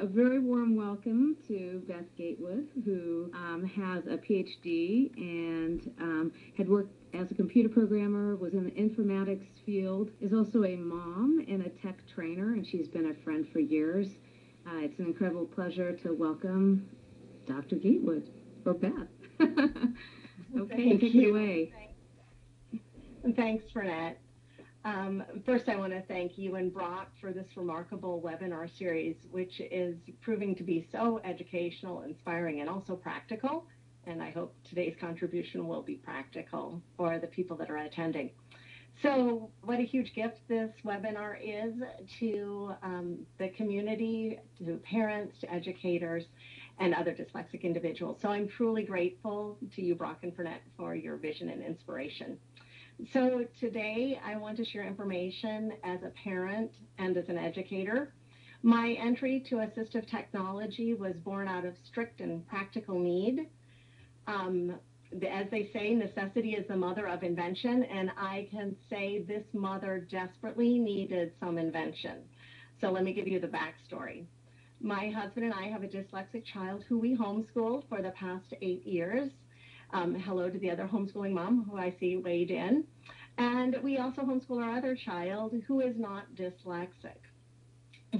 A very warm welcome to Beth Gatewood, who has a PhD and had worked as a computer programmer, was in the informatics field, is also a mom and a tech trainer, and she's been a friend for years. It's an incredible pleasure to welcome Dr. Gatewood, or Beth. Okay, take it away. Thanks, Renette. First, I want to thank you and Brock for this remarkable webinar series, which is proving to be so educational, inspiring, and also practical. And I hope today's contribution will be practical for the people that are attending. So what a huge gift this webinar is to the community, to parents, to educators, and other dyslexic individuals. So I'm truly grateful to you, Brock and Renette, for your vision and inspiration. So today I want to share information as a parent and as an educator. My entry to assistive technology was born out of strict and practical need. As they say, necessity is the mother of invention, and I can say this mother desperately needed some invention. So let me give you the backstory. My husband and I have a dyslexic child who we homeschooled for the past 8 years. Hello to the other homeschooling mom who I see weighed in. And we also homeschool our other child who is not dyslexic.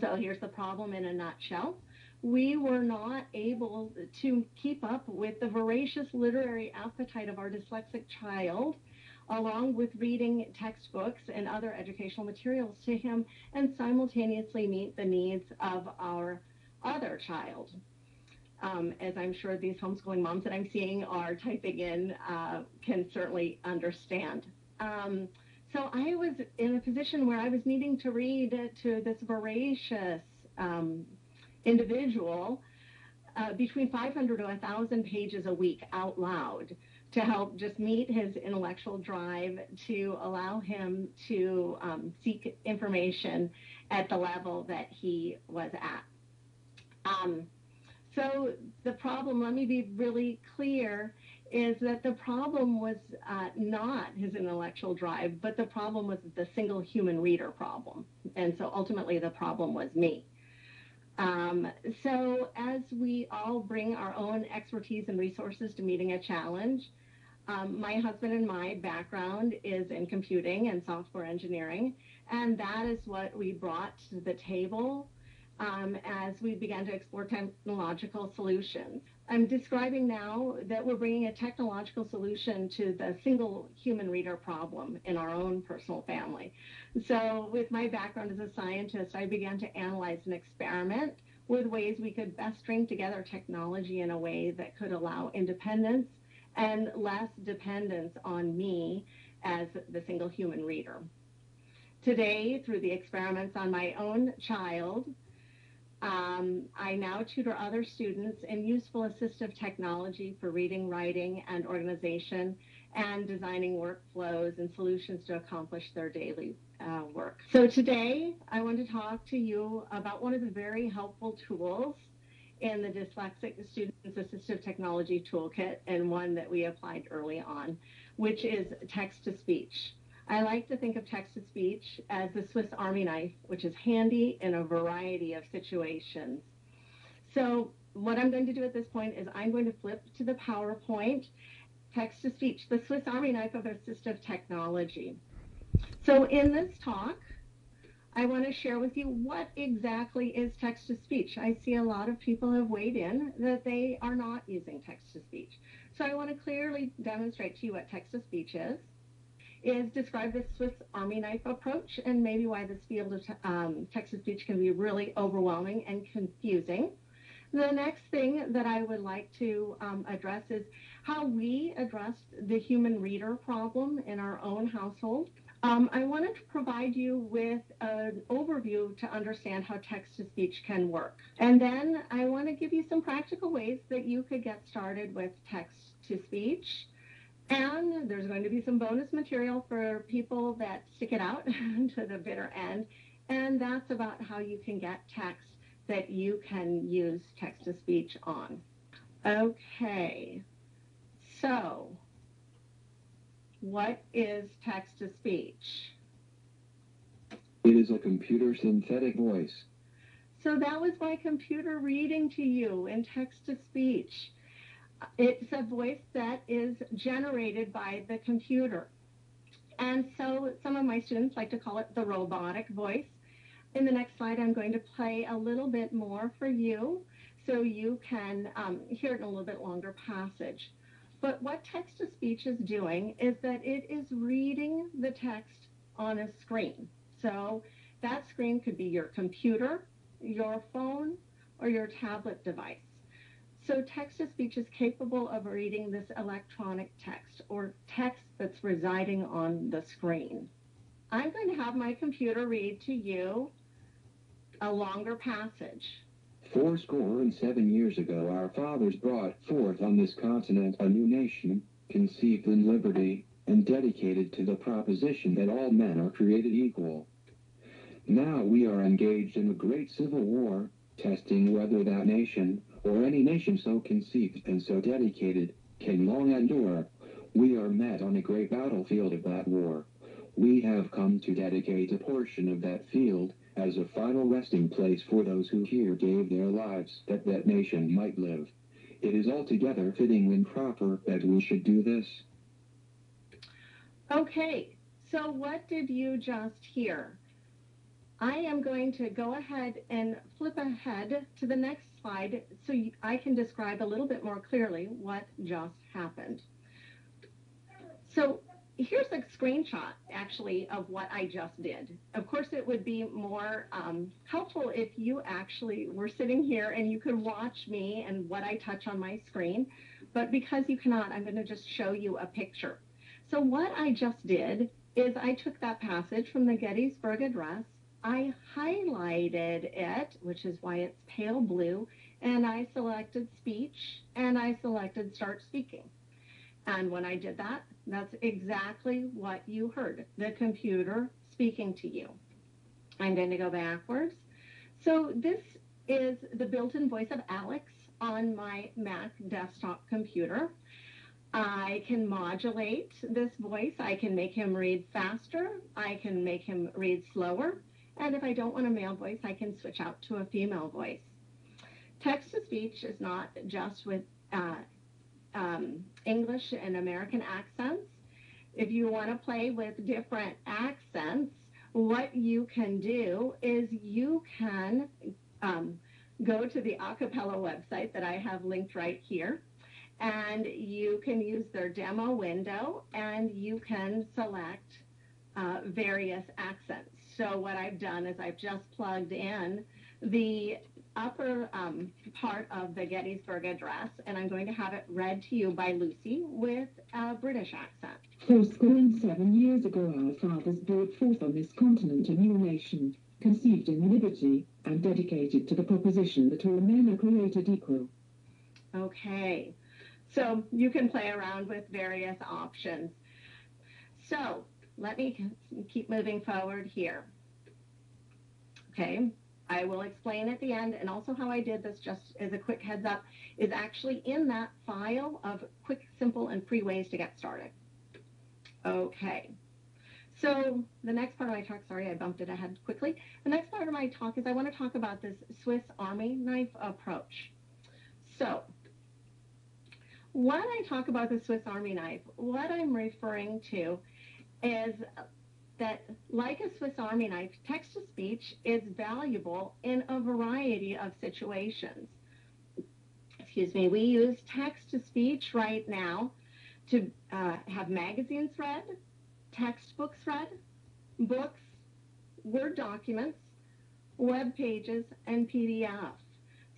So here's the problem in a nutshell. We were not able to keep up with the voracious literary appetite of our dyslexic child, along with reading textbooks and other educational materials to him, and simultaneously meet the needs of our other child. As I'm sure these homeschooling moms that I'm seeing are typing in can certainly understand. So I was in a position where I was needing to read to this voracious individual between 500 to 1,000 pages a week out loud to help just meet his intellectual drive, to allow him to seek information at the level that he was at. So the problem, let me be really clear, is that the problem was not his intellectual drive, but the problem was the single human reader problem. And so ultimately the problem was me. So as we all bring our own expertise and resources to meeting a challenge, my husband and my background is in computing and software engineering, and that is what we brought to the table as we began to explore technological solutions. I'm describing now that we're bringing a technological solution to the single human reader problem in our own personal family. So with my background as a scientist, I began to analyze and experiment with ways we could best string together technology in a way that could allow independence and less dependence on me as the single human reader. Today, through the experiments on my own child, I now tutor other students in useful assistive technology for reading, writing, and organization, and designing workflows and solutions to accomplish their daily work. So today, I want to talk to you about one of the very helpful tools in the Dyslexic Students Assistive Technology Toolkit, and one that we applied early on, which is text-to-speech. I like to think of text-to-speech as the Swiss Army knife, which is handy in a variety of situations. So what I'm going to do at this point is I'm going to flip to the PowerPoint, text-to-speech, the Swiss Army knife of assistive technology. So in this talk, I want to share with you what exactly is text-to-speech. I see a lot of people have weighed in that they are not using text-to-speech. So I want to clearly demonstrate to you what text-to-speech is describe the Swiss Army knife approach, and maybe why this field of text-to-speech can be really overwhelming and confusing. The next thing that I would like to address is how we addressed the human reader problem in our own household. I wanted to provide you with an overview to understand how text-to-speech can work. And then I want to give you some practical ways that you could get started with text-to-speech. And there's going to be some bonus material for people that stick it out to the bitter end. And that's about how you can get text that you can use text-to-speech on. Okay, so what is text-to-speech? It is a computer synthetic voice. So that was my computer reading to you in text-to-speech. It's a voice that is generated by the computer. And so some of my students like to call it the robotic voice. In the next slide, I'm going to play a little bit more for you so you can hear it in a little bit longer passage. But what text-to-speech is doing is that it is reading the text on a screen. So that screen could be your computer, your phone, or your tablet device. So text-to-speech is capable of reading this electronic text or text that's residing on the screen. I'm going to have my computer read to you a longer passage. 7 years ago, our fathers brought forth on this continent a new nation, conceived in liberty, and dedicated to the proposition that all men are created equal. Now we are engaged in a great civil war, testing whether that nation, or any nation so conceived and so dedicated, can long endure. We are met on a great battlefield of that war. We have come to dedicate a portion of that field as a final resting place for those who here gave their lives that that nation might live. It is altogether fitting and proper that we should do this. Okay, so what did you just hear? I am going to go ahead and flip ahead to the next slide so I can describe a little bit more clearly what just happened. So here's a screenshot, actually, of what I just did. Of course, it would be more helpful if you actually were sitting here and you could watch me and what I touch on my screen. But because you cannot, I'm going to just show you a picture. So what I just did is I took that passage from the Gettysburg Address, I highlighted it, which is why it's pale blue, and I selected speech, and I selected start speaking. And when I did that, that's exactly what you heard, the computer speaking to you. I'm going to go backwards. So this is the built-in voice of Alex on my Mac desktop computer. I can modulate this voice. I can make him read faster. I can make him read slower. And if I don't want a male voice, I can switch out to a female voice. Text-to-speech is not just with English and American accents. If you want to play with different accents, what you can do is you can go to the Acapella website that I have linked right here, and you can use their demo window, and you can select various accents. So what I've done is I've just plugged in the upper part of the Gettysburg Address, and I'm going to have it read to you by Lucy with a British accent. 7 years ago, our fathers brought forth on this continent a new nation, conceived in liberty and dedicated to the proposition that all men are created equal. Okay, so you can play around with various options. So let me keep moving forward here. Okay, I will explain at the end, and also how I did this, just as a quick heads up, is actually in that file of quick, simple, and free ways to get started. Okay, so the next part of my talk, sorry, I bumped it ahead quickly. The next part of my talk is I want to talk about this Swiss Army knife approach. So when I talk about the Swiss Army knife, what I'm referring to is that, like a Swiss Army knife, text-to-speech is valuable in a variety of situations. Excuse me, we use text-to-speech right now to have magazines read, textbooks read, books, Word documents, web pages, and PDF.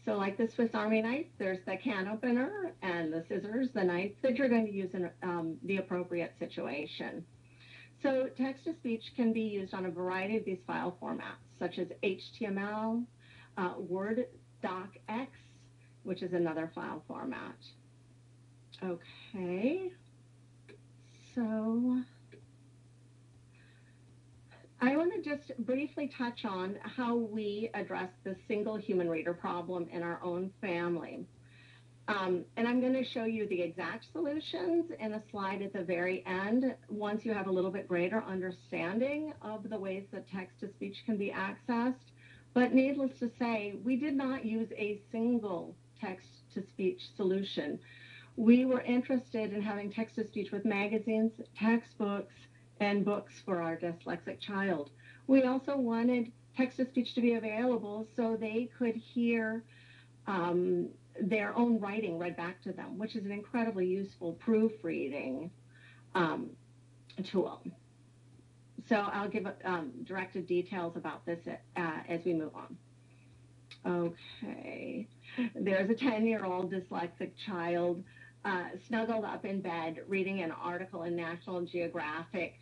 So like the Swiss Army knife, there's the can opener and the scissors, the knife that you're going to use in the appropriate situation. So text-to-speech can be used on a variety of these file formats, such as HTML, Word docx, which is another file format. Okay, so I want to just briefly touch on how we address the single human reader problem in our own family. And I'm going to show you the exact solutions in a slide at the very end, once you have a little bit greater understanding of the ways that text-to-speech can be accessed. But needless to say, we did not use a single text-to-speech solution. We were interested in having text-to-speech with magazines, textbooks, and books for our dyslexic child. We also wanted text-to-speech to be available so they could hear their own writing read back to them, which is an incredibly useful proofreading tool. So I'll give directed details about this as we move on. Okay, there's a 10-year-old dyslexic child snuggled up in bed reading an article in National Geographic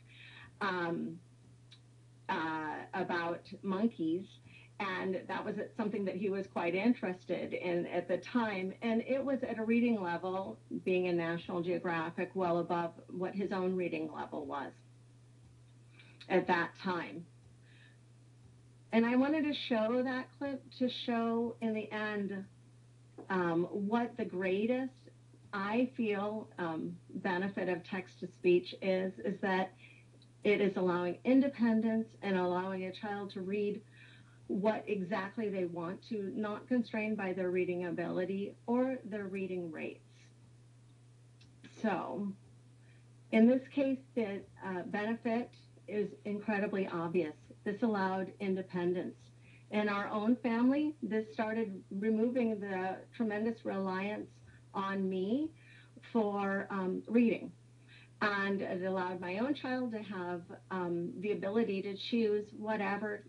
about monkeys, and that was something that he was quite interested in at the time, and it was at a reading level, being in National Geographic, well above what his own reading level was at that time. And I wanted to show that clip to show in the end what the greatest, I feel, benefit of text-to-speech is that it is allowing independence and allowing a child to read what exactly they want to, not constrained by their reading ability or their reading rates. So in this case, the benefit is incredibly obvious. This allowed independence. In our own family, this started removing the tremendous reliance on me for reading. And it allowed my own child to have the ability to choose whatever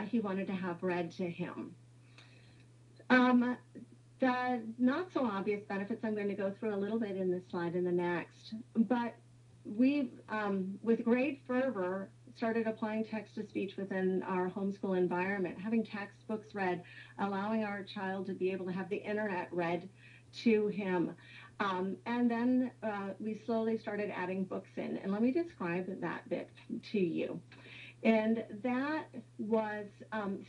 he wanted to have read to him. The not so obvious benefits I'm going to go through a little bit in this slide and the next, but we've, with great fervor, started applying text-to-speech within our homeschool environment, having textbooks read, allowing our child to be able to have the internet read to him. And then we slowly started adding books in. And let me describe that bit to you. And that was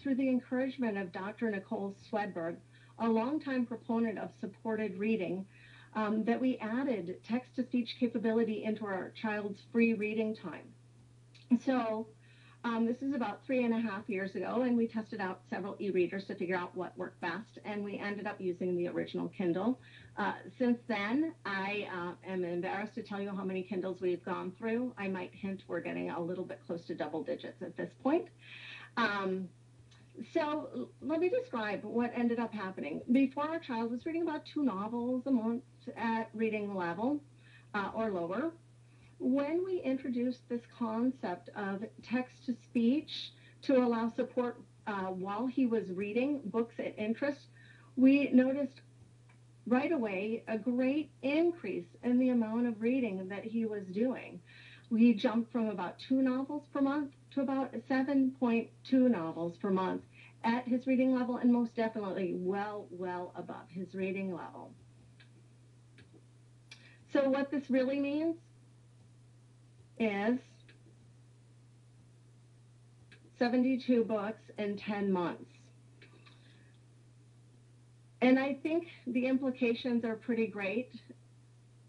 through the encouragement of Dr. Nicole Swedberg, a longtime proponent of supported reading, that we added text-to-speech capability into our child's free reading time. So this is about 3.5 years ago, and we tested out several e-readers to figure out what worked best, and we ended up using the original Kindle. Since then, I am embarrassed to tell you how many Kindles we've gone through. I might hint we're getting a little bit close to double digits at this point. So let me describe what ended up happening. Before, our child was reading about 2 novels a month at reading level or lower. When we introduced this concept of text-to-speech to allow support while he was reading books at interest, we noticed right away a great increase in the amount of reading that he was doing. We jumped from about 2 novels per month to about 7.2 novels per month at his reading level, and most definitely well above his reading level. So what this really means is 72 books in 10 months. And I think the implications are pretty great.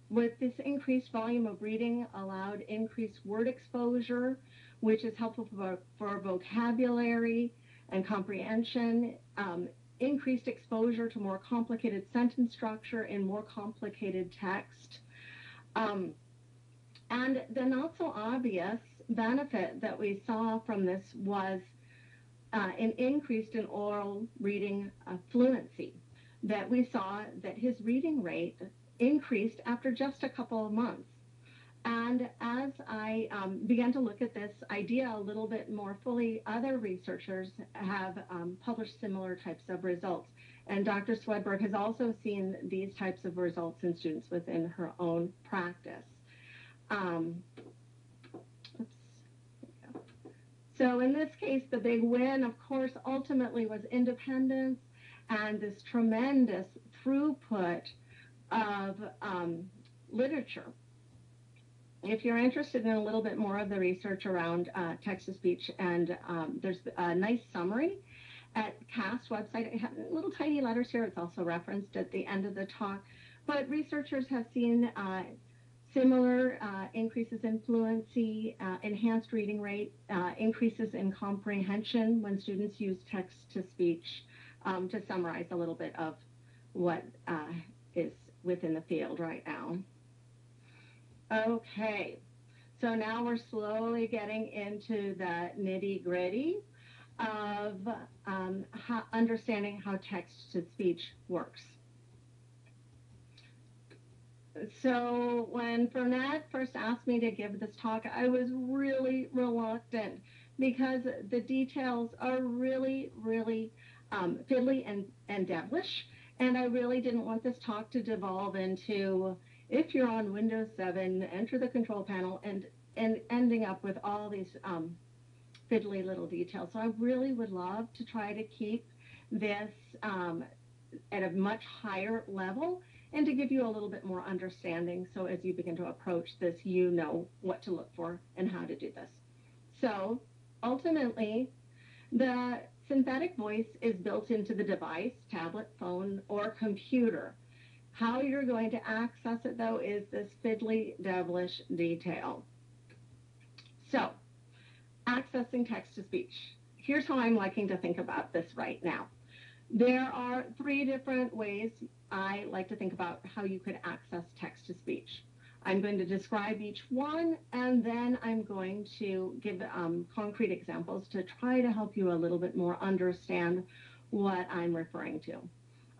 With this increased volume of reading allowed increased word exposure, which is helpful for vocabulary and comprehension, increased exposure to more complicated sentence structure and more complicated text. And the not so obvious benefit that we saw from this was an increase in oral reading fluency, that we saw that his reading rate increased after just a couple of months. And as I began to look at this idea a little bit more fully, other researchers have published similar types of results. And Dr. Swedberg has also seen these types of results in students within her own practice. So in this case, the big win, of course, ultimately was independence and this tremendous throughput of literature. If you're interested in a little bit more of the research around text-to-speech, and there's a nice summary at CAST website. I have little tiny letters here. It's also referenced at the end of the talk. But researchers have seen Similar increases in fluency, enhanced reading rate, increases in comprehension when students use text-to-speech, to summarize a little bit of what is within the field right now. Okay, so now we're slowly getting into the nitty-gritty of understanding how text-to-speech works. So when Fernette first asked me to give this talk, I was really reluctant because the details are really, really fiddly and devilish, and I really didn't want this talk to devolve into, if you're on Windows 7, enter the control panel, and ending up with all these fiddly little details. So I really would love to try to keep this at a much higher level and to give you a little bit more understanding, so as you begin to approach this, you know what to look for and how to do this. So ultimately, the synthetic voice is built into the device, tablet, phone, or computer. How you're going to access it, though, is this fiddly, devilish detail. So, accessing text-to-speech. Here's how I'm liking to think about this right now. There are 3 different ways I like to think about how you could access text-to-speech. I'm going to describe each one, and then I'm going to give concrete examples to try to help you a little bit more understand what I'm referring to.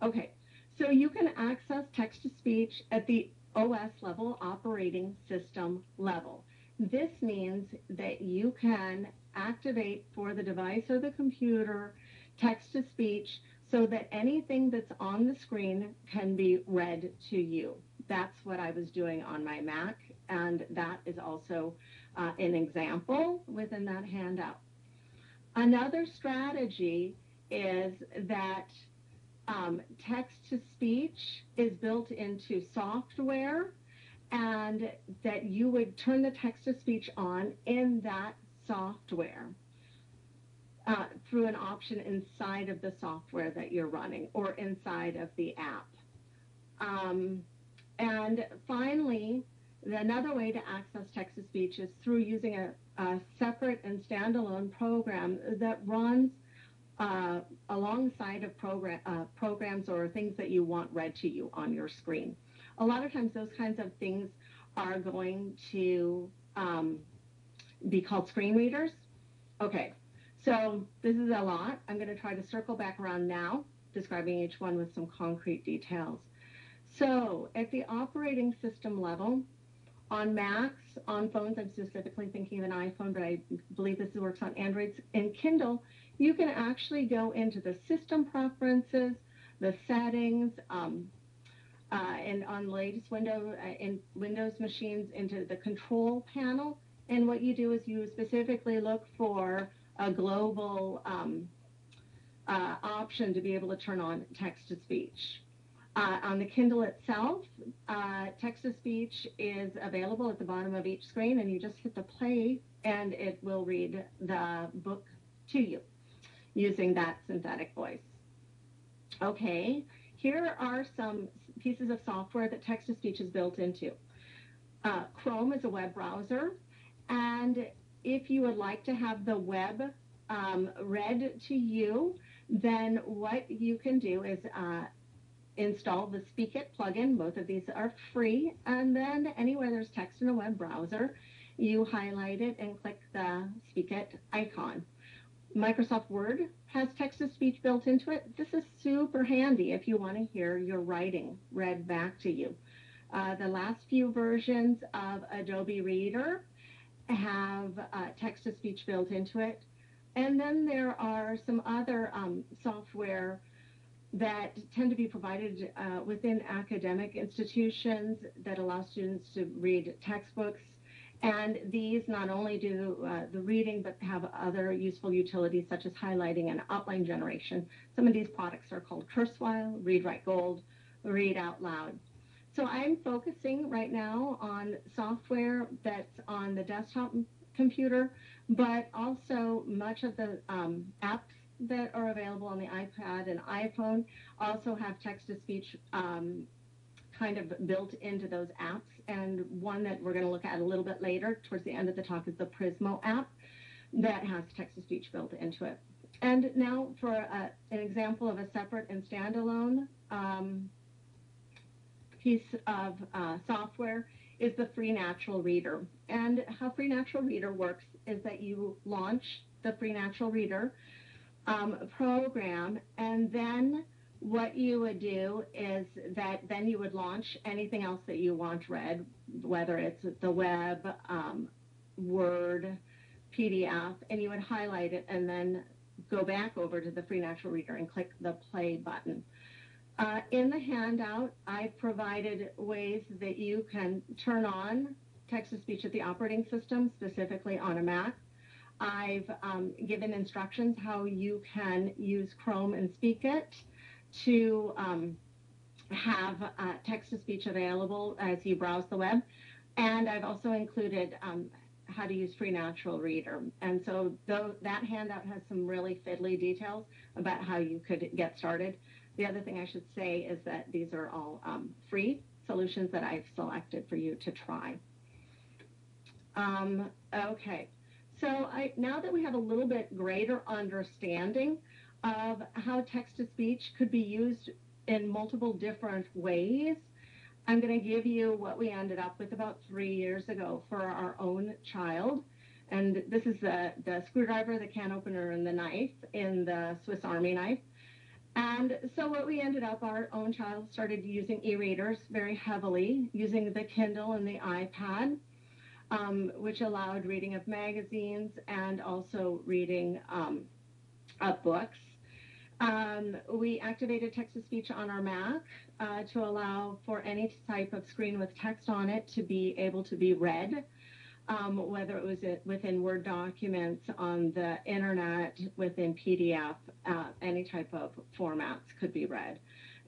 Okay, so you can access text-to-speech at the OS level, operating system level. This means that you can activate for the device or the computer text-to-speech so that anything that's on the screen can be read to you. That's what I was doing on my Mac, and that is also an example within that handout. Another strategy is that text-to-speech is built into software, and that you would turn the text-to-speech on in that software through an option inside of the software that you're running or inside of the app. And finally, another way to access text-to-speech is through using a separate and standalone program that runs alongside of programs or things that you want read to you on your screen. A lot of times those kinds of things are going to be called screen readers. Okay, so this is a lot. I'm going to try to circle back around now, describing each one with some concrete details. So at the operating system level, on Macs, on phones, I'm specifically thinking of an iPhone, but I believe this works on Androids and Kindle, you can actually go into the system preferences, the settings, and on the latest Windows machines into the control panel. And what you do is you specifically look for a global option to be able to turn on text-to-speech. On the Kindle itself, text-to-speech is available at the bottom of each screen, and you just hit the play, and it will read the book to you using that synthetic voice. Okay, here are some pieces of software that text-to-speech is built into. Chrome is a web browser, and if you would like to have the web read to you, then what you can do is install the Speak It plugin. Both of these are free, and then anywhere there's text in a web browser, you highlight it and click the Speak It icon. Microsoft Word has text-to-speech built into it. This is super handy if you want to hear your writing read back to you. The last few versions of Adobe Reader have text-to-speech built into it. And then there are some other software that tend to be provided within academic institutions that allow students to read textbooks. And these not only do the reading, but have other useful utilities such as highlighting and outline generation. Some of these products are called Kurzweil, Read Write Gold, Read Out Loud. So I'm focusing right now on software that's on the desktop computer, but also much of the apps that are available on the iPad and iPhone also have text-to-speech kind of built into those apps. And one that we're going to look at a little bit later towards the end of the talk is the Prizmo app that has text-to-speech built into it. And now for an example of a separate and standalone piece of software is the Free Natural Reader. And how Free Natural Reader works is that you launch the Free Natural Reader program, and then what you would do is that then you would launch anything else that you want read, whether it's the web, Word, PDF, and you would highlight it and then go back over to the Free Natural Reader and click the play button. In the handout, I've provided ways that you can turn on text-to-speech at the operating system, specifically on a Mac. I've given instructions how you can use Chrome and Speak It to have text-to-speech available as you browse the web. And I've also included how to use Free Natural Reader. And so that handout has some really fiddly details about how you could get started. The other thing I should say is that these are all free solutions that I've selected for you to try. Okay, so now that we have a little bit greater understanding of how text-to-speech could be used in multiple different ways, I'm going to give you what we ended up with about 3 years ago for our own child. And this is the screwdriver, the can opener, and the knife in the Swiss Army knife. And so what we ended up, our own child started using e-readers very heavily, using the Kindle and the iPad, which allowed reading of magazines and also reading of books. We activated text-to-speech on our Mac to allow for any type of screen with text on it to be able to be read, whether it was within Word documents, on the internet, within PDF, any type of formats could be read.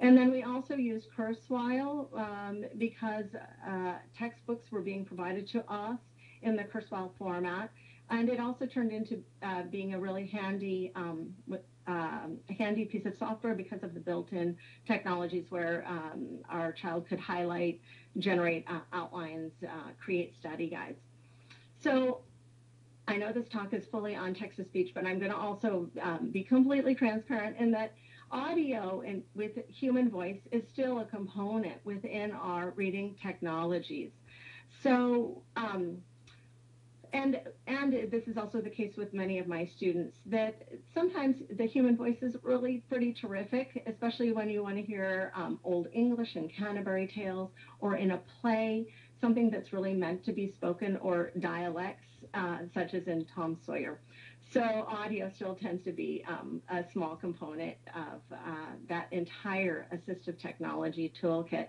And then we also used Kurzweil because textbooks were being provided to us in the Kurzweil format. And it also turned into being a really handy piece of software because of the built-in technologies where our child could highlight, generate outlines, create study guides. So I know this talk is fully on text-to-speech, but I'm going to also be completely transparent in that audio and with human voice is still a component within our reading technologies. So, and this is also the case with many of my students, that sometimes the human voice is really pretty terrific, especially when you want to hear Old English and Canterbury Tales, or in a play, something that's really meant to be spoken, or dialects, such as in Tom Sawyer. So audio still tends to be a small component of that entire assistive technology toolkit.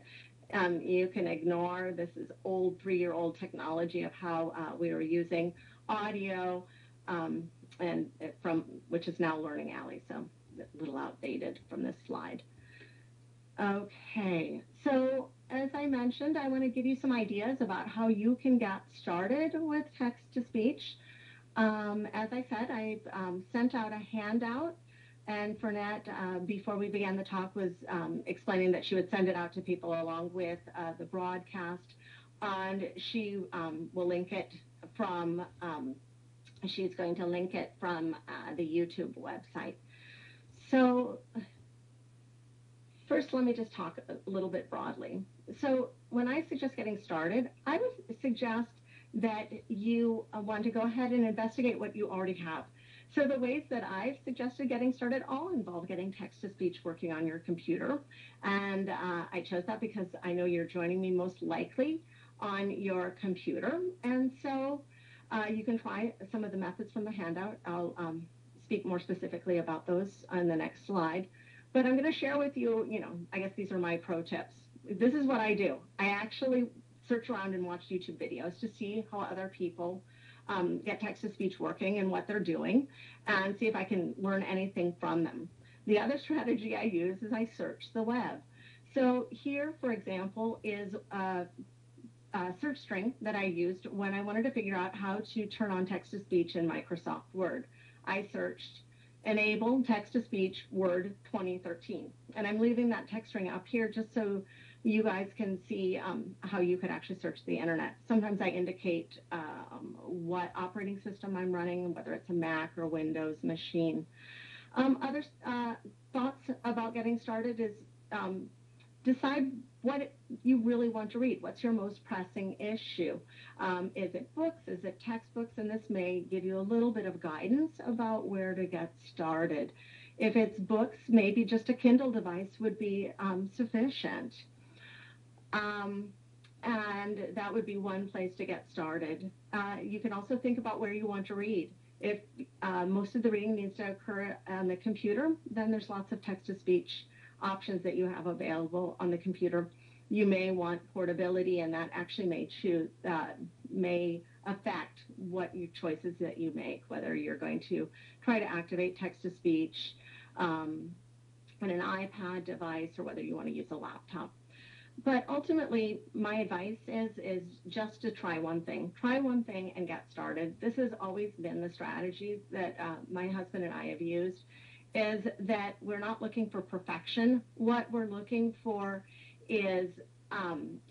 You can ignore, this is old 3-year-old technology of how we were using audio, and which is now Learning Alley, so a little outdated from this slide. Okay, so as I mentioned, I want to give you some ideas about how you can get started with text-to-speach. As I said, I sent out a handout, and Fernette, before we began the talk, was explaining that she would send it out to people along with the broadcast, and she will link it from, she's going to link it from the YouTube website. So first, let me just talk a little bit broadly. So when I suggest getting started, I would suggest that you want to go ahead and investigate what you already have. So the ways that I've suggested getting started all involve getting text-to-speech working on your computer. And I chose that because I know you're joining me most likely on your computer. And so you can try some of the methods from the handout. I'll speak more specifically about those on the next slide. But I'm going to share with you, I guess these are my pro tips. This is what I do. I actually search around and watch YouTube videos to see how other people get text-to-speech working and what they're doing, and see if I can learn anything from them. The other strategy I use is I search the web. So here, for example, is a search string that I used when I wanted to figure out how to turn on text-to-speech in Microsoft Word. I searched Enable Text-to-Speech Word 2013. And I'm leaving that text string up here just so you guys can see how you could actually search the internet. Sometimes I indicate what operating system I'm running, whether it's a Mac or Windows machine. Other thoughts about getting started is decide what you really want to read. What's your most pressing issue? Is it books? Is it textbooks? And this may give you a little bit of guidance about where to get started. If it's books, maybe just a Kindle device would be sufficient. And that would be one place to get started. You can also think about where you want to read. If most of the reading needs to occur on the computer, then there's lots of text-to-speech options that you have available on the computer. You may want portability, and that actually may affect what your choices that you make, whether you're going to try to activate text-to-speech on an iPad device or whether you want to use a laptop. But ultimately, my advice is just to try one thing. Try one thing and get started. This has always been the strategy that my husband and I have used, is that we're not looking for perfection. What we're looking for is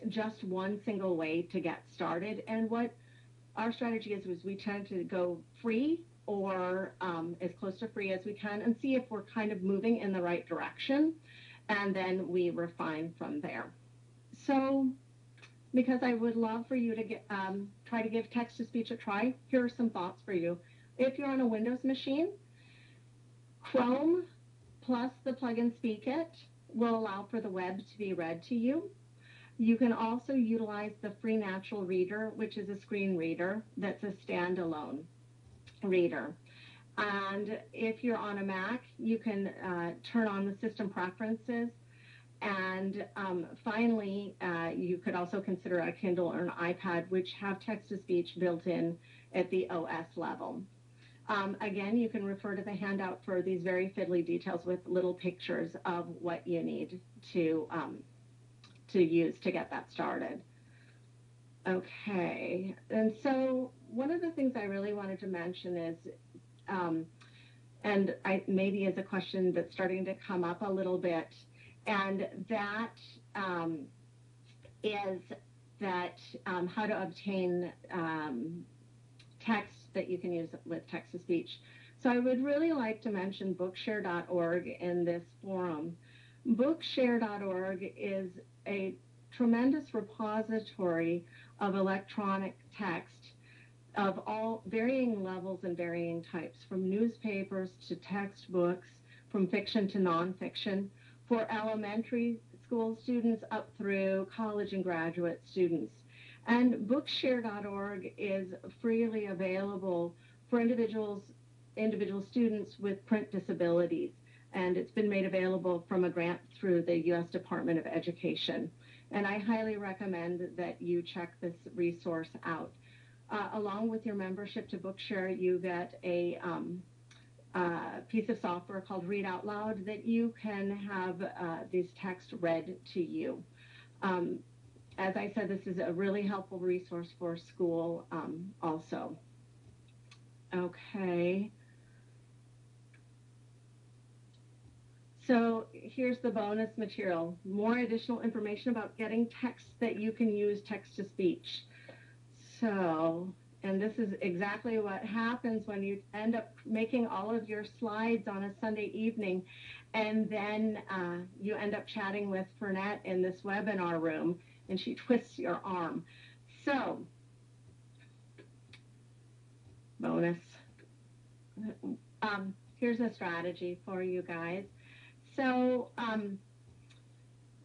just one single way to get started. And what our strategy is we tend to go free or as close to free as we can and see if we're kind of moving in the right direction. And then we refine from there. So, because I would love for you to try to give text-to-speech a try, here are some thoughts for you. If you're on a Windows machine, Chrome plus the plugin Speak It will allow for the web to be read to you. You can also utilize the free Natural Reader, which is a screen reader that's a standalone reader. And if you're on a Mac, you can turn on the system preferences. And finally, you could also consider a Kindle or an iPad, which have text-to-speech built in at the OS level. Again, you can refer to the handout for these very fiddly details with little pictures of what you need to use to get that started. Okay, and so one of the things I really wanted to mention is, and maybe is a question that's starting to come up a little bit, and that is that how to obtain text that you can use with text-to-speech. So I would really like to mention Bookshare.org in this forum. Bookshare.org is a tremendous repository of electronic text of all varying levels and varying types, from newspapers to textbooks, from fiction to nonfiction, for elementary school students up through college and graduate students. And Bookshare.org is freely available for individual students with print disabilities. And it's been made available from a grant through the U.S. Department of Education. And I highly recommend that you check this resource out. Along with your membership to Bookshare, you get a piece of software called Read Out Loud that you can have these texts read to you. As I said, this is a really helpful resource for school also. Okay. So here's the bonus material. More additional information about getting text that you can use text-to-speech. So, and this is exactly what happens when you end up making all of your slides on a Sunday evening, and then you end up chatting with Fernette in this webinar room, and she twists your arm. So, bonus. Here's a strategy for you guys. So,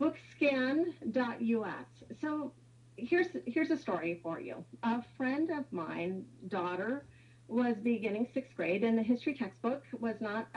bookscan.us. So, here's a story for you. A friend of mine, daughter, was beginning 6th grade, and the history textbook was not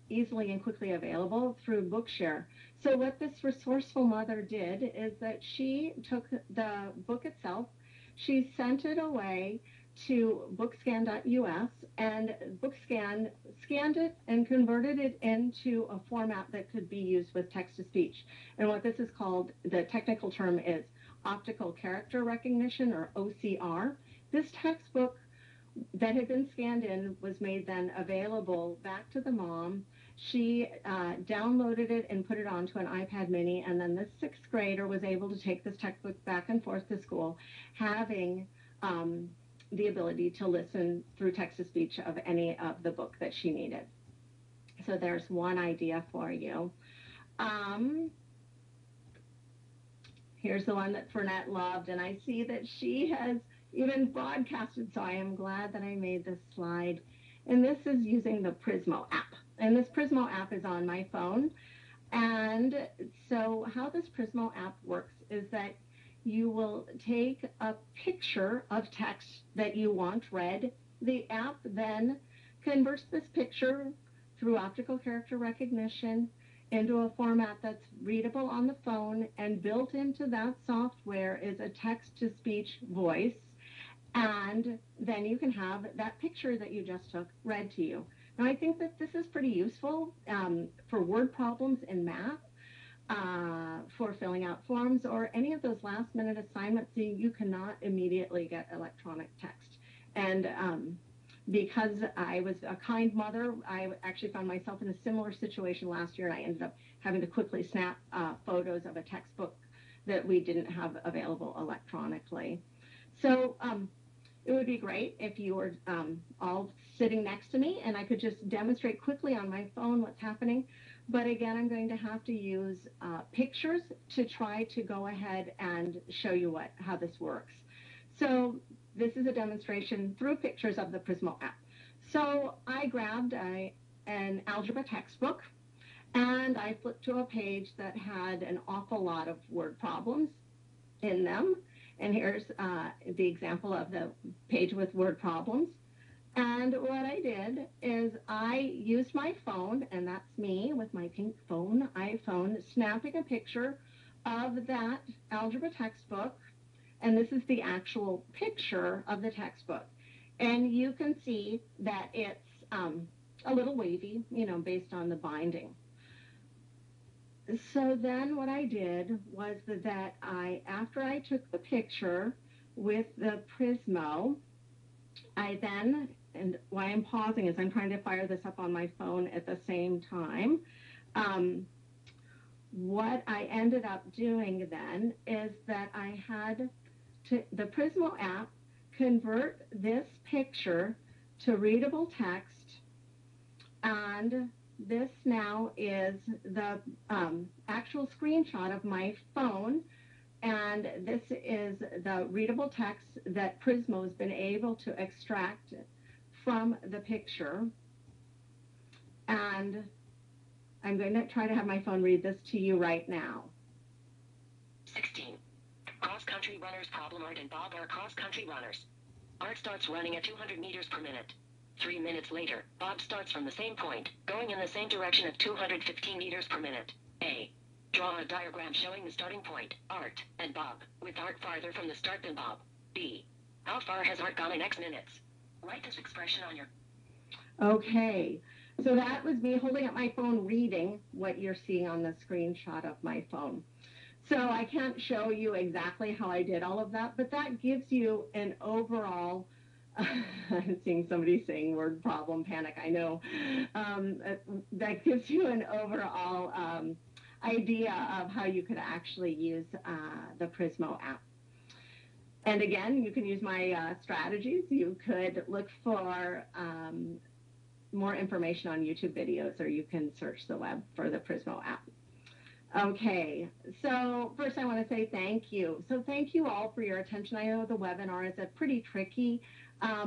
easily and quickly available through Bookshare. So what this resourceful mother did is that she took the book itself, she sent it away to bookscan.us, and Bookscan scanned it and converted it into a format that could be used with text-to-speech. And what this is called, the technical term is optical character recognition, or OCR. This textbook that had been scanned in was made then available back to the mom, She downloaded it and put it onto an iPad mini, and then this 6th grader was able to take this textbook back and forth to school, having the ability to listen through text-to-speech of any of the book that she needed. So there's one idea for you. Here's the one that Fernette loved, and I see that she has even broadcasted, so I am glad that I made this slide. And this is using the Prizmo app. And this Prizmo app is on my phone. And so how this Prizmo app works is that you will take a picture of text that you want read. The app then converts this picture through optical character recognition into a format that's readable on the phone, and built into that software is a text-to-speech voice, and then you can have that picture that you just took read to you. Now, I think that this is pretty useful for word problems in math, for filling out forms, or any of those last-minute assignments that you cannot immediately get electronic text. And because I was a kind mother, I actually found myself in a similar situation last year, and I ended up having to quickly snap photos of a textbook that we didn't have available electronically. So it would be great if you were all sitting next to me and I could just demonstrate quickly on my phone what's happening. But again, I'm going to have to use pictures to try to go ahead and show you how this works. So this is a demonstration through pictures of the Prizmo app. So I grabbed an algebra textbook, and I flipped to a page that had an awful lot of word problems in them. And here's the example of the page with word problems. And what I did is I used my phone, and that's me with my pink phone, iPhone, snapping a picture of that algebra textbook. And this is the actual picture of the textbook. And you can see that it's a little wavy, based on the binding. So then what I did was that after I took the picture with the Prizmo, I then, and why I'm pausing is I'm trying to fire this up on my phone at the same time. What I ended up doing then is that I had the Prizmo app convert this picture to readable text, and this now is the actual screenshot of my phone, and this is the readable text that Prizmo has been able to extract from the picture. And I'm going to try to have my phone read this to you right now. 16. Cross-country runners. Problem Art and Bob are cross-country runners. Art starts running at 200 meters per minute. 3 minutes later, Bob starts from the same point, going in the same direction at 215 meters per minute. A. Draw a diagram showing the starting point, Art, and Bob, with Art farther from the start than Bob. B. How far has Art gone in X minutes? Write this expression on your... Okay, so that was me holding up my phone reading what you're seeing on the screenshot of my phone. So I can't show you exactly how I did all of that, but that gives you an overall, I'm seeing somebody saying word problem panic, I know. That gives you an overall idea of how you could actually use the Prizmo app. And again, you can use my strategies. You could look for more information on YouTube videos, or you can search the web for the Prizmo app. Okay, so first I want to say thank you. So thank you all for your attention. I know the webinar is a pretty tricky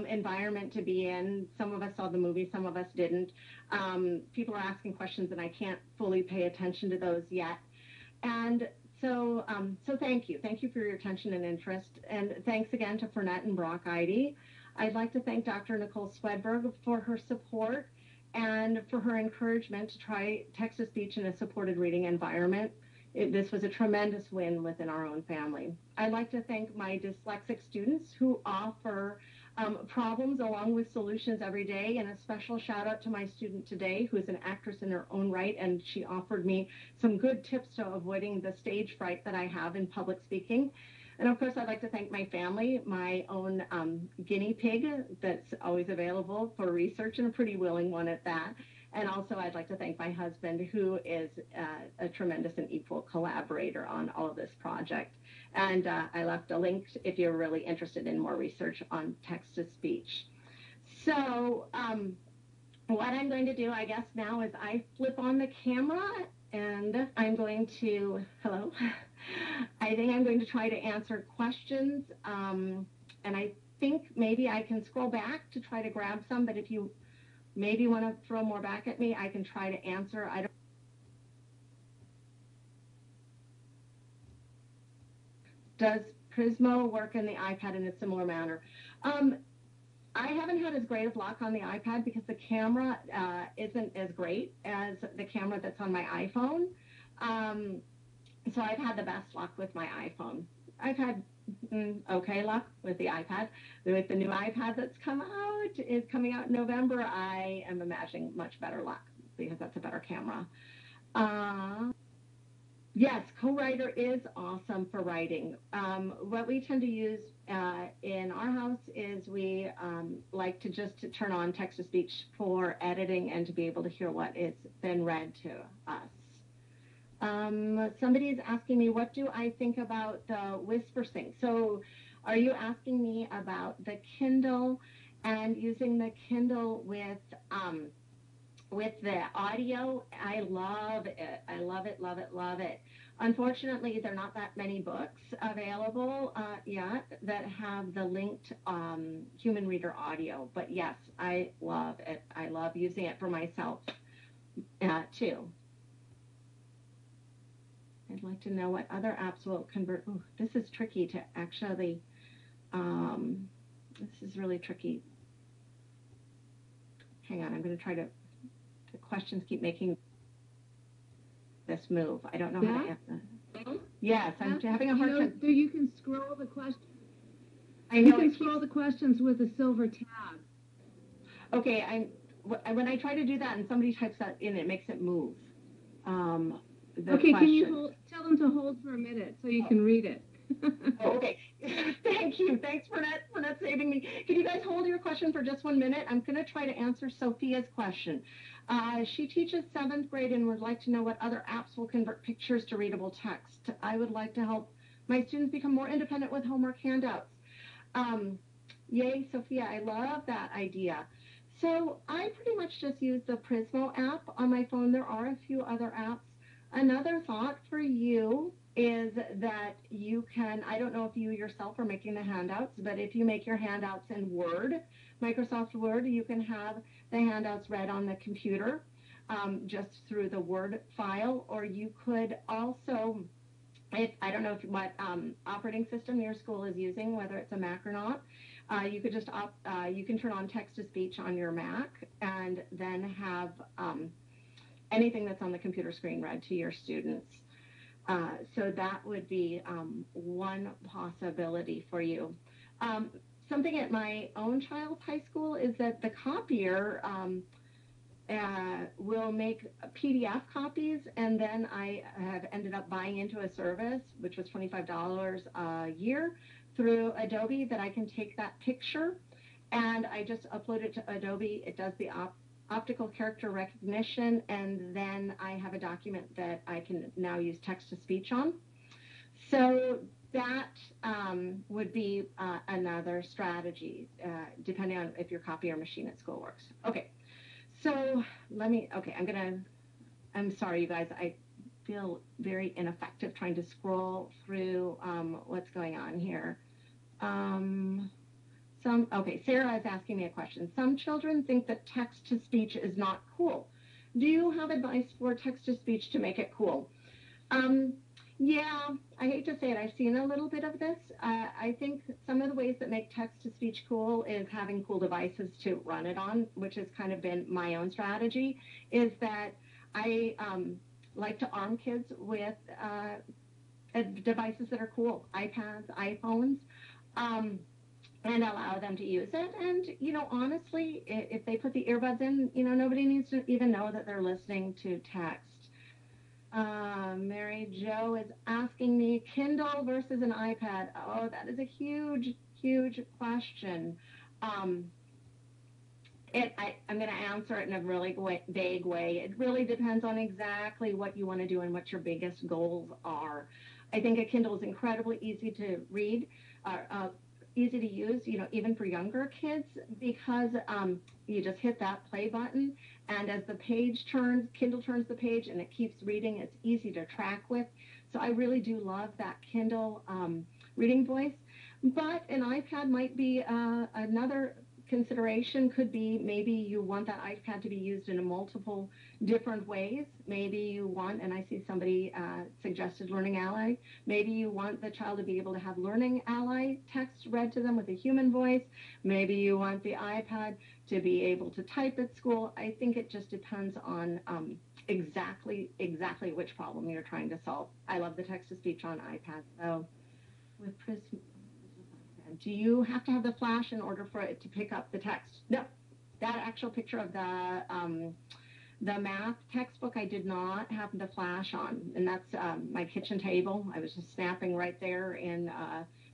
environment to be in. Some of us saw the movie, some of us didn't. People are asking questions and I can't fully pay attention to those yet. And so thank you. Thank you for your attention and interest. And thanks again to Fernette and Brock Eide. I'd like to thank Dr. Nicole Swedberg for her support and for her encouragement to try text-to-speech in a supported reading environment. This was a tremendous win within our own family. I'd like to thank my dyslexic students who offer problems along with solutions every day, and a special shout out to my student today who is an actress in her own right, and she offered me some good tips to avoiding the stage fright that I have in public speaking. And of course, I'd like to thank my family, my own guinea pig that's always available for research, and a pretty willing one at that. And also I'd like to thank my husband, who is a tremendous and equal collaborator on all of this project. And I left a link if you're really interested in more research on text-to-speech. So what I'm going to do, I guess, now is I flip on the camera and I'm going to, hello, I think I'm going to try to answer questions. And I think maybe I can scroll back to try to grab some, but if you maybe want to throw more back at me, I can try to answer. I don't. Does Prizmo work in the iPad in a similar manner? I haven't had as great of luck on the iPad because the camera isn't as great as the camera that's on my iPhone. So I've had the best luck with my iPhone. I've had okay luck with the iPad. With the new iPad that's coming out in November, I am imagining much better luck because that's a better camera. Yes, co-writer is awesome for writing. What we tend to use in our house is we like to just turn on text-to-speech for editing and to be able to hear what has been read to us. Somebody is asking me, what do I think about the whisper sync? So are you asking me about the Kindle and using the Kindle with the audio? I love it. I love it, love it, love it. Unfortunately, there are not that many books available yet that have the linked human reader audio. But yes, I love it. I love using it for myself too. I'd like to know what other apps will convert. Ooh, this is tricky to actually, this is really tricky. Hang on, I'm going to try to, the questions keep making this move. I don't know how to answer. Yes, I'm having a hard time. You can scroll the questions. I know. You can scroll the questions with a silver tab. Okay, when I try to do that and somebody types that in, it makes it move. Okay, can you tell them to hold for a minute so you can read it? Oh, okay. Thank you. Thanks for not saving me. Can you guys hold your question for just 1 minute? I'm going to try to answer Sophia's question. She teaches 7th grade and would like to know what other apps will convert pictures to readable text. I would like to help my students become more independent with homework handouts. Yay, Sophia. I love that idea. So I pretty much just use the Prizmo app on my phone. There are a few other apps. Another thought for you is that you can, I don't know if you yourself are making the handouts, but if you make your handouts in Word, Microsoft Word, you can have the handouts read on the computer just through the Word file, or you could also, I don't know what operating system your school is using, whether it's a Mac or not, you could just, you can turn on text-to-speech on your Mac and then have anything that's on the computer screen read to your students. So that would be one possibility for you. Something at my own child's high school is that the copier will make PDF copies, and then I have ended up buying into a service, which was $25 a year through Adobe, that I can take that picture and I just upload it to Adobe. It does the optical character recognition, and then I have a document that I can now use text-to-speech on. So that would be another strategy, depending on if your copier machine at school works. Okay, so I'm sorry, you guys, I feel very ineffective trying to scroll through what's going on here. Sarah is asking me a question. Some children think that text-to-speech is not cool. Do you have advice for text-to-speech to make it cool? Yeah, I hate to say it. I've seen a little bit of this. I think some of the ways that make text-to-speech cool is having cool devices to run it on, which has kind of been my own strategy, is that I like to arm kids with devices that are cool, iPads, iPhones, and allow them to use it. And, honestly, if they put the earbuds in, nobody needs to even know that they're listening to text. Mary Jo is asking me, Kindle versus an iPad. Oh, that is a huge, huge question. I'm going to answer it in a really vague way. It really depends on exactly what you want to do and what your biggest goals are. I think a Kindle is incredibly easy to read, easy to use, even for younger kids, because you just hit that play button, and as the page turns, Kindle turns the page, and it keeps reading. It's easy to track with. So I really do love that Kindle reading voice. But an iPad might be another consideration. Could be maybe you want that iPad to be used in multiple different ways. Maybe you want, and I see somebody suggested Learning Ally, maybe you want the child to be able to have Learning Ally text read to them with a human voice. Maybe you want the iPad to be able to type at school. I think it just depends on exactly which problem you're trying to solve. I love the text-to-speech on iPad. So with Prizmo, do you have to have the flash in order for it to pick up the text? No. That actual picture of the math textbook, I did not have the flash on, and that's my kitchen table. I was just snapping right there in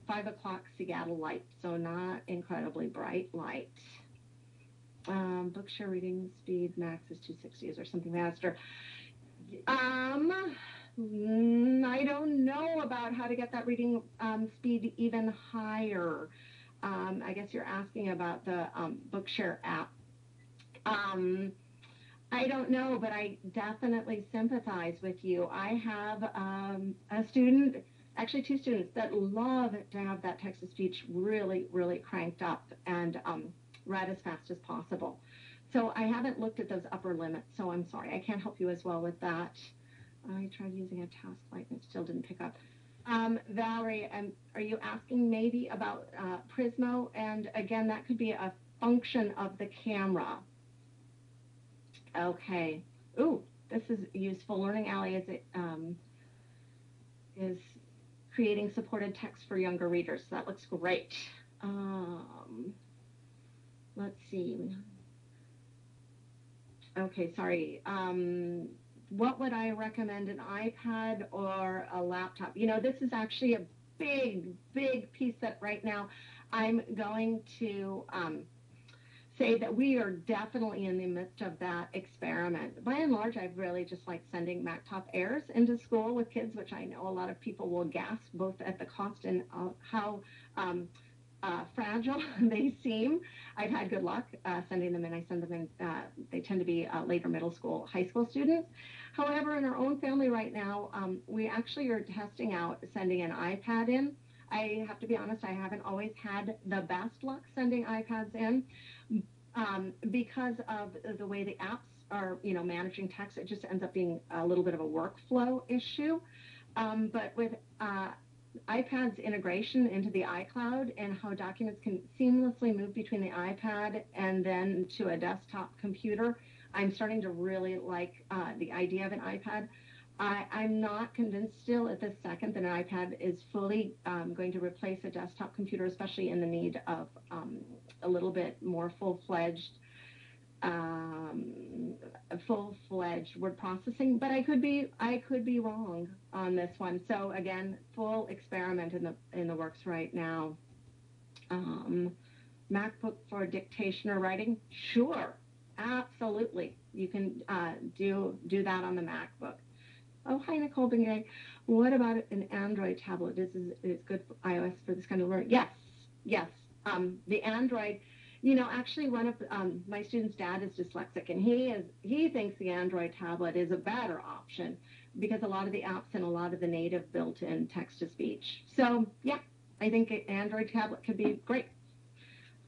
5 o'clock Seattle light, so not incredibly bright light. Bookshare reading speed max is 260. Is there something faster? I don't know about how to get that reading speed even higher. I guess you're asking about the Bookshare app. I don't know, but I definitely sympathize with you. I have a student, actually 2 students, that love to have that text-to-speech really, really cranked up and read as fast as possible. So I haven't looked at those upper limits, so I'm sorry. I can't help you as well with that. I tried using a task light and it still didn't pick up. Valerie, are you asking maybe about Prizmo? And again, that could be a function of the camera. Okay. Ooh, this is useful. Learning Ally is creating supported text for younger readers. So that looks great. Let's see. Okay, sorry. What would I recommend, an iPad or a laptop? This is actually a big, big piece that right now I'm going to say that we are definitely in the midst of that experiment. By and large, I've really just liked sending Mactop Airs into school with kids, which I know a lot of people will gasp both at the cost and how fragile they seem. I've had good luck sending them in. I send them in. They tend to be later middle school, high school students. However, in our own family right now, we actually are testing out sending an iPad in. I have to be honest, I haven't always had the best luck sending iPads in because of the way the apps are, managing text. It just ends up being a little bit of a workflow issue. But with iPad's integration into the iCloud and how documents can seamlessly move between the iPad and then to a desktop computer, I'm starting to really like the idea of an iPad. I'm not convinced still at this second that an iPad is fully going to replace a desktop computer, especially in the need of a little bit more full-fledged word processing, but I could be wrong on this one. So again, full experiment in the works right now. MacBook for dictation or writing? Sure, absolutely. You can do that on the MacBook. Oh, hi, Nicole Bingay. What about an Android tablet? Is good for iOS for this kind of learning? Yes. The Android, actually one of my student's dad is dyslexic, and he thinks the Android tablet is a better option because a lot of the apps and a lot of the native built-in text-to-speech. So, yeah, I think an Android tablet could be great.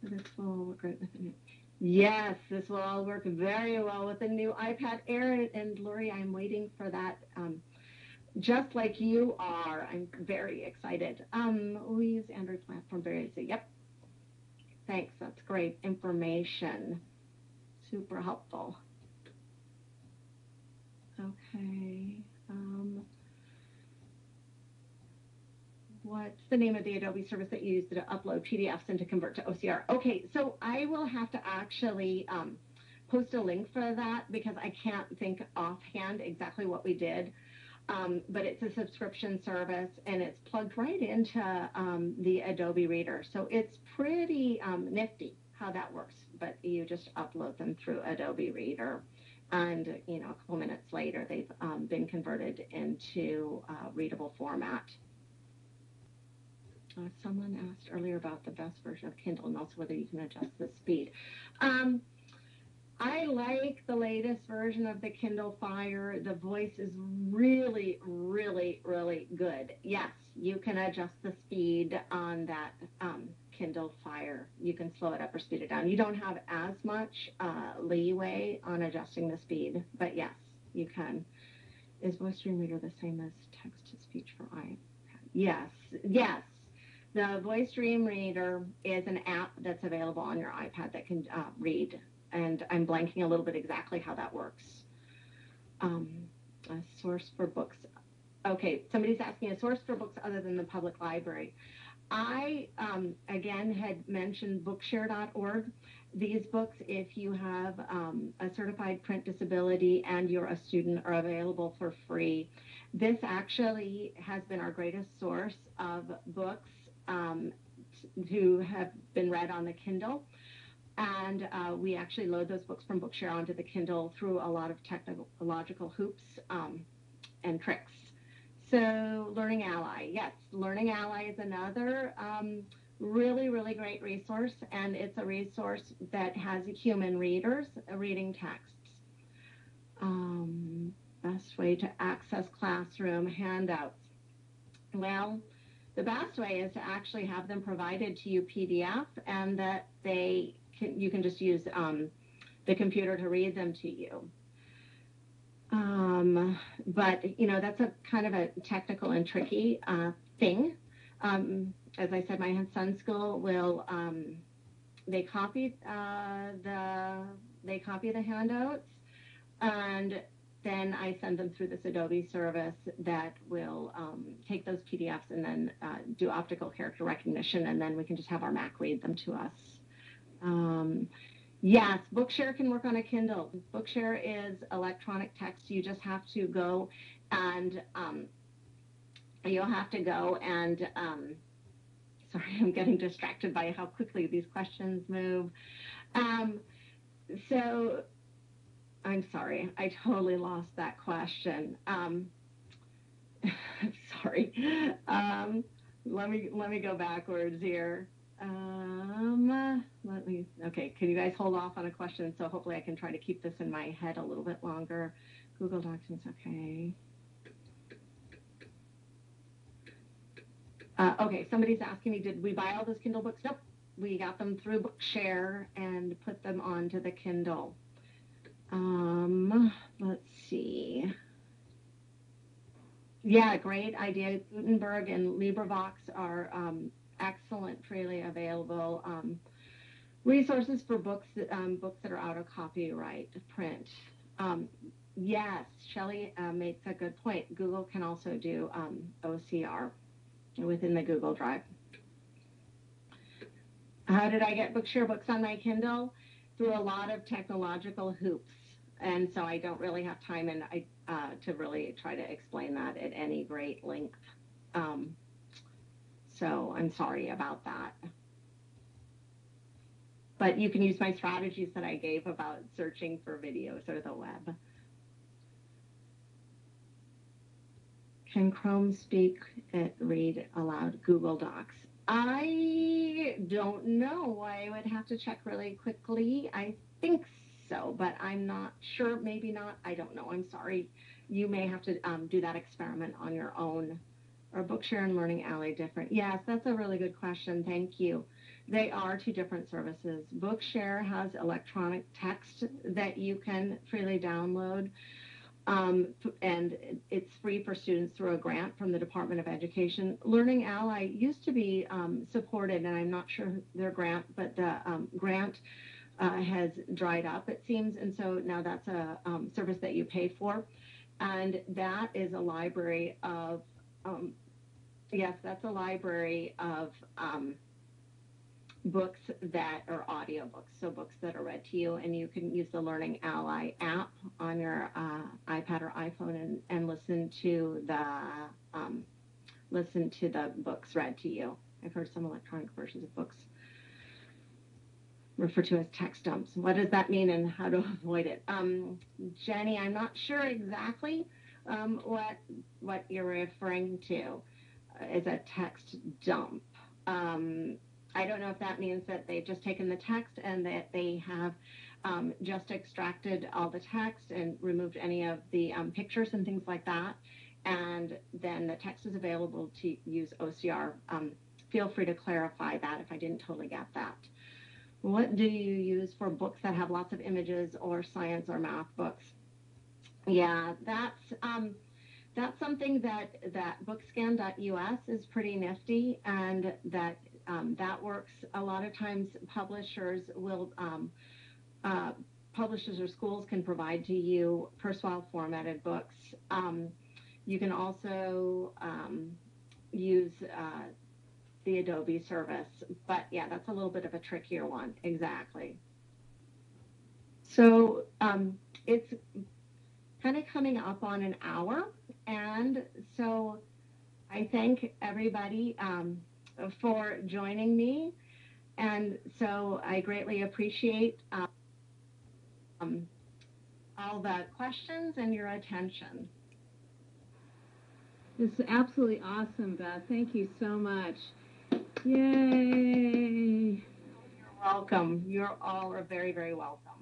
This will work great with it. Yes, this will all work very well with the new iPad Air, and Lori, I'm waiting for that. Just like you are, I'm very excited. We use Android platform very easy. Yep. Thanks, that's great information. Super helpful. Okay. What's the name of the Adobe service that you use to upload PDFs and to convert to OCR? Okay, so I will have to actually post a link for that because I can't think offhand exactly what we did. But it's a subscription service, and it's plugged right into the Adobe Reader. So it's pretty nifty how that works. but you just upload them through Adobe Reader. And, a couple minutes later, they've been converted into readable format. Someone asked earlier about the best version of Kindle and also whether you can adjust the speed. I like the latest version of the Kindle Fire. The voice is really, really, really good. Yes, you can adjust the speed on that Kindle Fire. You can slow it up or speed it down. You don't have as much leeway on adjusting the speed, but yes, you can. Is Voice Stream Reader the same as text-to-speech for iPad? Yes, yes. The Voice Stream Reader is an app that's available on your iPad that can read. And I'm blanking a little bit exactly how that works. A source for books. Okay, somebody's asking a source for books other than the public library. I, again, had mentioned Bookshare.org. These books, if you have a certified print disability and you're a student, are available for free. This actually has been our greatest source of books to have been read on the Kindle. And we actually load those books from Bookshare onto the Kindle through a lot of technological hoops and tricks. So Learning Ally, yes, Learning Ally is another really, really great resource, and it's a resource that has human readers reading texts. Best way to access classroom handouts. Well, the best way is to actually have them provided to you PDF, and that you can just use the computer to read them to you. But, that's a kind of a technical and tricky thing. As I said, my son's school will, they copy the handouts, and then I send them through this Adobe service that will take those PDFs and then do optical character recognition, and then we can just have our Mac read them to us. Yes, Bookshare can work on a Kindle. Bookshare is electronic text. You just have to go and sorry, I'm getting distracted by how quickly these questions move. So I'm sorry, I totally lost that question. Sorry. Let me go backwards here. Okay, can you guys hold off on a question? So hopefully I can try to keep this in my head a little bit longer. Google Documents, okay. Okay, somebody's asking me, did we buy all those Kindle books? Nope, we got them through Bookshare and put them onto the Kindle. Let's see. Yeah, great idea. Gutenberg and LibriVox are excellent, freely available resources for books that are out of copyright print. Yes, Shelley makes a good point. Google can also do OCR within the Google Drive. How did I get Bookshare books on my Kindle? Through a lot of technological hoops. And so I don't really have time to really try to explain that at any great length. So I'm sorry about that. But you can use my strategies that I gave about searching for videos or the web. Can Chrome speak at read aloud Google Docs? I don't know. I would have to check really quickly. I think so, but I'm not sure. Maybe not. I don't know. I'm sorry. You may have to do that experiment on your own. Are Bookshare and Learning Ally different? Yes, that's a really good question. Thank you. They are two different services. Bookshare has electronic text that you can freely download, and it's free for students through a grant from the Department of Education. Learning Ally used to be supported, and I'm not sure their grant, but the grant has dried up, it seems, and so now that's a service that you pay for, and that is a library of yes, that's a library of books that are audiobooks, so books that are read to you, and you can use the Learning Ally app on your iPad or iPhone and listen to the books read to you. I've heard some electronic versions of books. referred to as text dumps. What does that mean and how to avoid it? Jenny, I'm not sure exactly what you're referring to as a text dump. I don't know if that means that they've just taken the text and that they have just extracted all the text and removed any of the pictures and things like that, and then the text is available to use OCR. Feel free to clarify that if I didn't totally get that. What do you use for books that have lots of images or science or math books? Yeah, that's something that bookscan.us is pretty nifty, and that works. A lot of times publishers will publishers or schools can provide to you Kurzweil formatted books. You can also use the Adobe service, but yeah, that's a little bit of a trickier one. Exactly. So it's kind of coming up on an hour, and so I thank everybody for joining me, and so I greatly appreciate all the questions and your attention. This is absolutely awesome, Beth. Thank you so much. Yay! You're welcome. You're all are very, very welcome.